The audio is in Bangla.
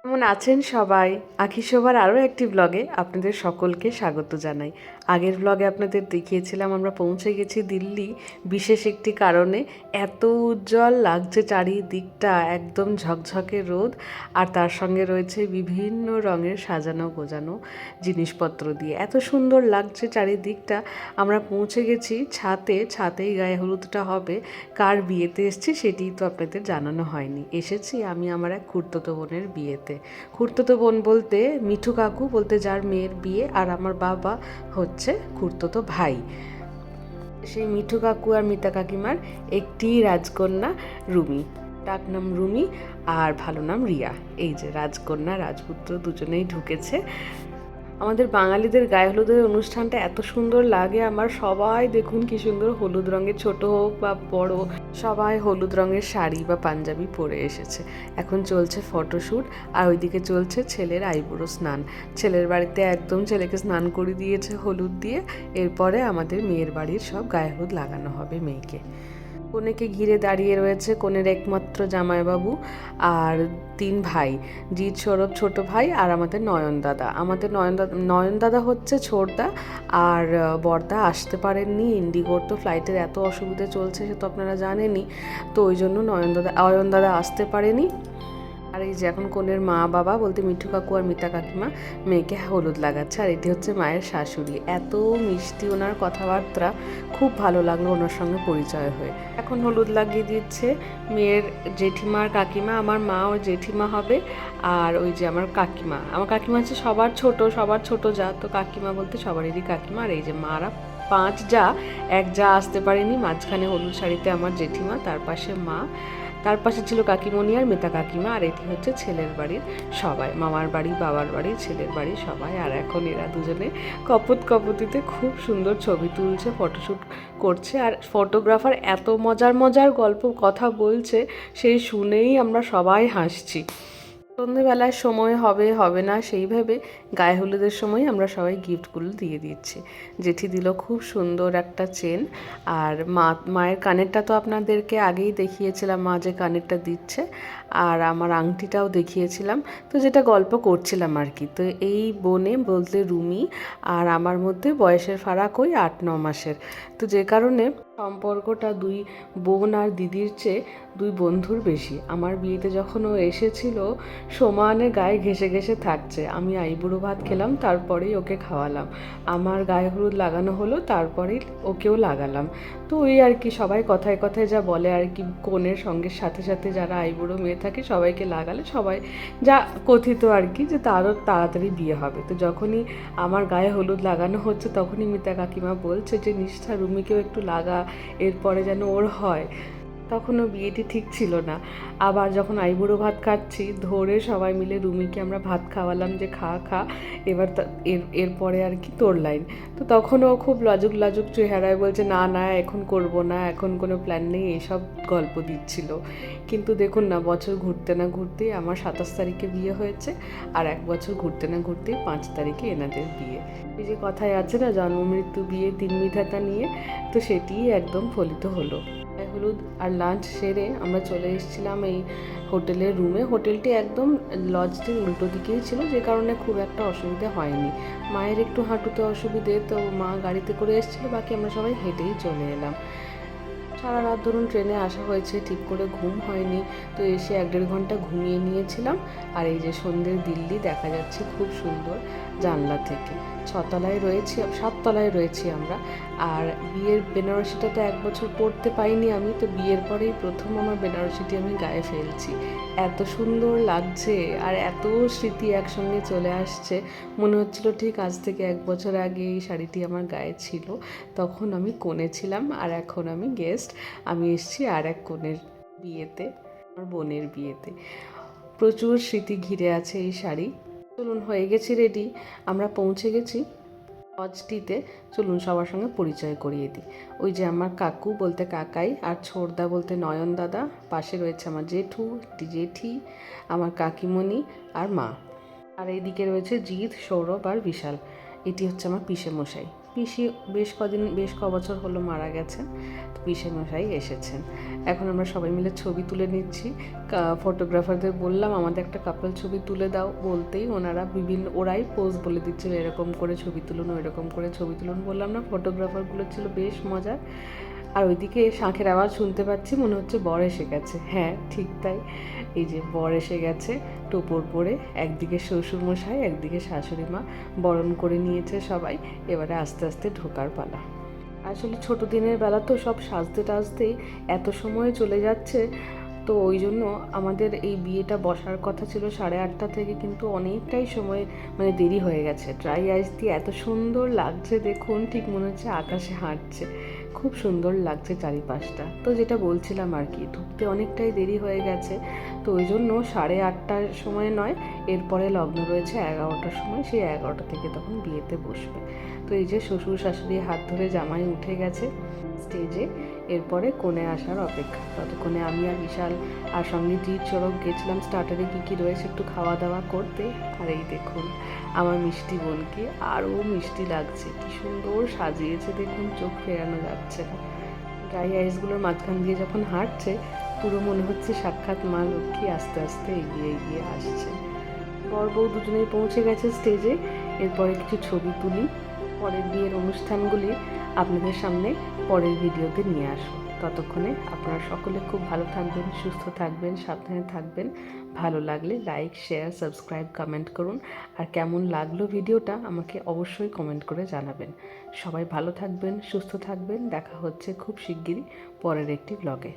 কেমন আছেন সবাই? আখি শোভার আরও একটি ব্লগে আপনাদের সকলকে স্বাগত জানাই। আগের ব্লগে আপনাদের দেখিয়েছিলাম আমরা পৌঁছে গেছি দিল্লি বিশেষ একটি কারণে। এত উজ্জ্বল লাগছে চারিদিকটা, একদম ঝকঝকে রোদ, আর তার সঙ্গে রয়েছে বিভিন্ন রঙের সাজানো গোজানো জিনিসপত্র দিয়ে। এত সুন্দর লাগছে চারিদিকটা। আমরা পৌঁছে গেছি ছাতেই গায়ে হলুদটা হবে। কার বিয়েতে এসেছি সেটিই তো আপনাদের জানানো হয়নি। এসেছি আমি আমার এক খুড়তুতো বোনের বিয়েতে। খুড়তুতো বোন বলতে মিঠু কাকু বলতে যার মেয়ের বিয়ে, আর আমার বাবা হচ্ছে খুড়তুতো ভাই। সেই মিঠু কাকু আর মিতা কাকিমার একটি রাজকন্যা রুমি, ডাক নাম রুমি আর ভালো নাম রিয়া। এই যে রাজকন্যা রাজপুত্র দুজনেই ঢুকেছে। আমাদের বাঙালিদের গায়ে হলুদের অনুষ্ঠানটা এত সুন্দর লাগে আমার। সবাই দেখুন কি সুন্দর হলুদ রঙের, ছোট হোক বা বড়, সবাই হলুদ রঙের শাড়ি বা পাঞ্জাবি পরে এসেছে। এখন চলছে ফটোশ্যুট, আর ওইদিকে চলছে ছেলের আইবুড়ো স্নান। ছেলের বাড়িতে একদম ছেলেকে স্নান করে দিয়েছে হলুদ দিয়ে। এরপরে আমাদের মেয়ের বাড়ির সব গায়ে হলুদ লাগানো হবে মেয়েকে। কনেকে ঘিরে দাঁড়িয়ে রয়েছে কনের একমাত্র জামাইবাবু আর 3 ভাই, জিৎ, সৌরভ ছোট ভাই, আর আমাদের নয়ন দাদা। আমাদের নয়ন দাদা হচ্ছে ছোটদা, আর বড়দা আসতে পারেননি। ইন্ডিগোর তো ফ্লাইটের এত অসুবিধা চলছে সে তো আপনারা জানেনই, তো ওই জন্য অয়ন দাদা আসতে পারেনি। আর এই যে এখন কনের মা বাবা বলতে মিঠু কাকু আর মিতা কাকিমা মেয়েকে হলুদ লাগাচ্ছে, আর এটি হচ্ছে মায়ের শাশুড়ি। এত মিষ্টি ওনার কথাবার্তা, খুব ভালো লাগলো ওনার সঙ্গে পরিচয় হয়ে। এখন হলুদ লাগিয়ে দিচ্ছে মেয়ের জেঠিমার কাকিমা, আমার মা ও জেঠিমা হবে। আর ওই যে আমার কাকিমা হচ্ছে সবার ছোট যা, তো কাকিমা বলতে সবারই কাকিমা। আর এই যে মারা 5 যা, এক যা আসতে পারেনি, মাঝখানে হলুদ শাড়িতে আমার জেঠিমা, তার পাশে মা, তার পাশে ছিল কাকিমণি আর মিতা কাকিমা। আর এটি হচ্ছে ছেলের বাড়ির সবাই, মামার বাড়ি, বাবার বাড়ি, ছেলের বাড়ি সবাই। আর এখন এরা দুজনে কপতিতে খুব সুন্দর ছবি তুলছে, ফটোশ্যুট করছে। আর ফটোগ্রাফার এত মজার গল্প কথা বলছে, সেই শুনেই আমরা সবাই হাসছি। সন্ধেবেলায় সময় হবে না সেই ভেবে গায়ে হলুদের সময় আমরা সবাই গিফটগুলো দিয়ে দিচ্ছি। জেঠি দিল খুব সুন্দর একটা চেন, আর মায়ের কানেরটা তো আপনাদেরকে আগেই দেখিয়েছিলাম, মা যে কানেরটা দিচ্ছে, আর আমার আংটিটাও দেখিয়েছিলাম। তো যেটা গল্প করছিলাম আর কি, তো এই বোনে বলতে রুমি আর আমার মধ্যে বয়সের ফারাক ওই 8-9 মাসের। তো যে কারণে সম্পর্কটা 2 বোন আর দিদির চেয়ে 2 বন্ধুর বেশি। আমার বিয়েতে যখন ও এসেছিল সমানে গায়ে ঘেঁষে থাকছে। আমি আইবুড়ো ভাত খেলাম, তারপরেই ওকে খাওয়ালাম। আমার গায়ে হলুদ লাগানো হলো, তারপরেই ওকেও লাগালাম। তো ওই আর কি, সবাই কথায় যা বলে আর কি, কনের সঙ্গে সাথে যারা আইবুড়ো মেয়ে থাকে সবাইকে লাগালে সবাই যা কথিত আর কি, যে তারও তাড়াতাড়ি বিয়ে হবে। তো যখনই আমার গায়ে হলুদ লাগানো হচ্ছে তখনই মিতা কাকিমা বলছে যে নিষ্ঠা রুমিকেও একটু লাগা, এরপরে যেন ওর হয়। তখনও বিয়েটি ঠিক ছিল না। আবার যখন আইবুড়ো ভাত খাচ্ছি, ধরে সবাই মিলে রুমিকে আমরা ভাত খাওয়ালাম যে খা, এবার এরপরে আর কি তোর লাইন। তো তখনও খুব লাজুক চেহারায় বলছে না এখন করব না, এখন কোনো প্ল্যান নেই, এইসব গল্প দিচ্ছিল। কিন্তু দেখুন না, বছর ঘুরতে না ঘুরতেই আমার 27 তারিখে বিয়ে হয়েছে, আর 1 বছর ঘুরতে না ঘুরতেই 5 তারিখে এনাদের বিয়ে। এই যে কথায় আছে না, জন্ম মৃত্যু বিয়ে 3 বিধাতা নিয়ে, তো সেটিই একদম ফলিত হলো। হলুদ আর লাঞ্চ সেরে আমরা চলে এসেছিলাম এই হোটেলের রুমে। হোটেলটি একদম লজটির উল্টো দিকেই ছিল, যে কারণে খুব একটা অসুবিধে হয়নি। মায়ের একটু হাঁটুতে অসুবিধে, তো মা গাড়িতে করে এসেছিলো, বাকি আমরা সবাই হেঁটেই চলে এলাম। সারা রাত ধরুন ট্রেনে আসা হয়েছে, ঠিক করে ঘুম হয়নি, তো এসে 1-1.5 ঘন্টা ঘুমিয়ে নিয়েছিলাম। আর এই যে সন্ধ্যের দিল্লি দেখা যাচ্ছে খুব সুন্দর জানলা থেকে। 7 তলায় রয়েছি আমরা। আর বিয়ের বেনারসিটা তো 1 বছর পরতে পাইনি আমি, তো বিয়ের পরেই প্রথম আমার বেনারসিটি আমি গায়ে ফেলছি। এত সুন্দর লাগছে, আর এত স্মৃতি একসঙ্গে চলে আসছে। মনে হচ্ছিল ঠিক আজ থেকে 1 বছর আগে এই শাড়িটি আমার গায়ে ছিল, তখন আমি কনে ছিলাম, আর এখন আমি গেস্ট। আমি এসেছি আর এক কনের বিয়েতে, আমার বোনের বিয়েতে। প্রচুর স্মৃতি ঘিরে আছে এই শাড়ি। চলুন, হয়ে গেছি রেডি, আমরা পৌঁছে গেছি লজটিতে। চলুন সবার সঙ্গে পরিচয় করিয়ে দিই। ওই যে আমার কাকু বলতে কাকাই, আর ছোড়দা বলতে নয়ন দাদা, পাশে রয়েছে আমার জেঠি, আমার কাকিমণি আর মা। আর এইদিকে রয়েছে জিৎ, সৌরভ আর বিশাল। এটি হচ্ছে আমার পিসেমশাই। পিসি বেশ কবছর হলো মারা গেছেন, তো পিসে মশাই এসেছেন। এখন আমরা সবাই মিলে ছবি তুলে নিচ্ছি। ফটোগ্রাফারদের বললাম আমাদের একটা কাপল ছবি তুলে দাও, বলতেই ওরাই পোজ বলে দিচ্ছিল, এরকম করে ছবি তুলুন, ওইরকম করে ছবি তুলুন। বললাম না, ফটোগ্রাফারগুলো ছিল বেশ মজার। আর ওইদিকে শাঁখের আওয়াজ শুনতে পাচ্ছি, মনে হচ্ছে বর এসে গেছে। হ্যাঁ, ঠিক তাই, এই যে বর এসে গেছে টোপর পরে। একদিকে শ্বশুরমশাই, একদিকে শাশুড়ি মা বরণ করে নিয়েছে সবাই। এবারে আস্তে আস্তে ঢোকার পালা। আসলে ছোটো দিনের বেলা তো সব সাজতে টাজতেই এত সময় চলে যাচ্ছে, তো ওই জন্য আমাদের এই বিয়েটা বসার কথা ছিল 8:30 থেকে, কিন্তু অনেকটাই সময় দেরি হয়ে গেছে। ড্রাই আইস দিয়ে এত সুন্দর লাগছে দেখুন, ঠিক মনে হচ্ছে আকাশে হাঁটছে। খুব সুন্দর লাগছে চারিপাশটা। তো যেটা বলছিলাম আর কি, ঢুকতে অনেকটাই দেরি হয়ে গেছে, তো ওই জন্য 8:30টার সময় নয়, এরপরে লগ্ন রয়েছে 11টার সময়। সেই 11টা থেকে তখন বিয়েতে বসবে। তো এই যে শ্বশুর শাশুড়ি হাত ধরে জামাই উঠে গেছে স্টেজে, এরপরে কোণে আসার অপেক্ষা। ততক্ষণে আমি আর বিশাল আর সঙ্গে জিৎ চড়ক গেছিলাম স্টার্টারে কী রয়েছে একটু খাওয়া দাওয়া করতে। আর এই দেখুন আমার মিষ্টি বোনকে, আরও মিষ্টি লাগছে, কি সুন্দর সাজিয়েছে দেখুন, চোখ ফেরানো যাচ্ছে না। ড্রাই আইসগুলোর মাঝখান দিয়ে যখন হাঁটছে, পুরো মনে হচ্ছে সাক্ষাৎ মা লক্ষ্মী আস্তে আস্তে এগিয়ে এগিয়ে আসছে। বর বউ দুজনেই পৌঁছে গেছে স্টেজে। এরপরে কিছু ছবি তুলি, পরের বিয়ের অনুষ্ঠানগুলি আপনাদের সামনে পরের ভিডিওতে নিয়ে আসবো। ততক্ষণে আপনারা সকলে খুব ভালো থাকবেন, সুস্থ থাকবেন, সাবধানে থাকবেন। ভালো লাগলে লাইক, শেয়ার, সাবস্ক্রাইব, কমেন্ট করুন। আর কেমন লাগলো ভিডিওটা আমাকে অবশ্যই কমেন্ট করে জানাবেন। সবাই ভালো থাকবেন, সুস্থ থাকবেন। দেখা হচ্ছে খুব শিগগিরই পরের একটি ব্লগে।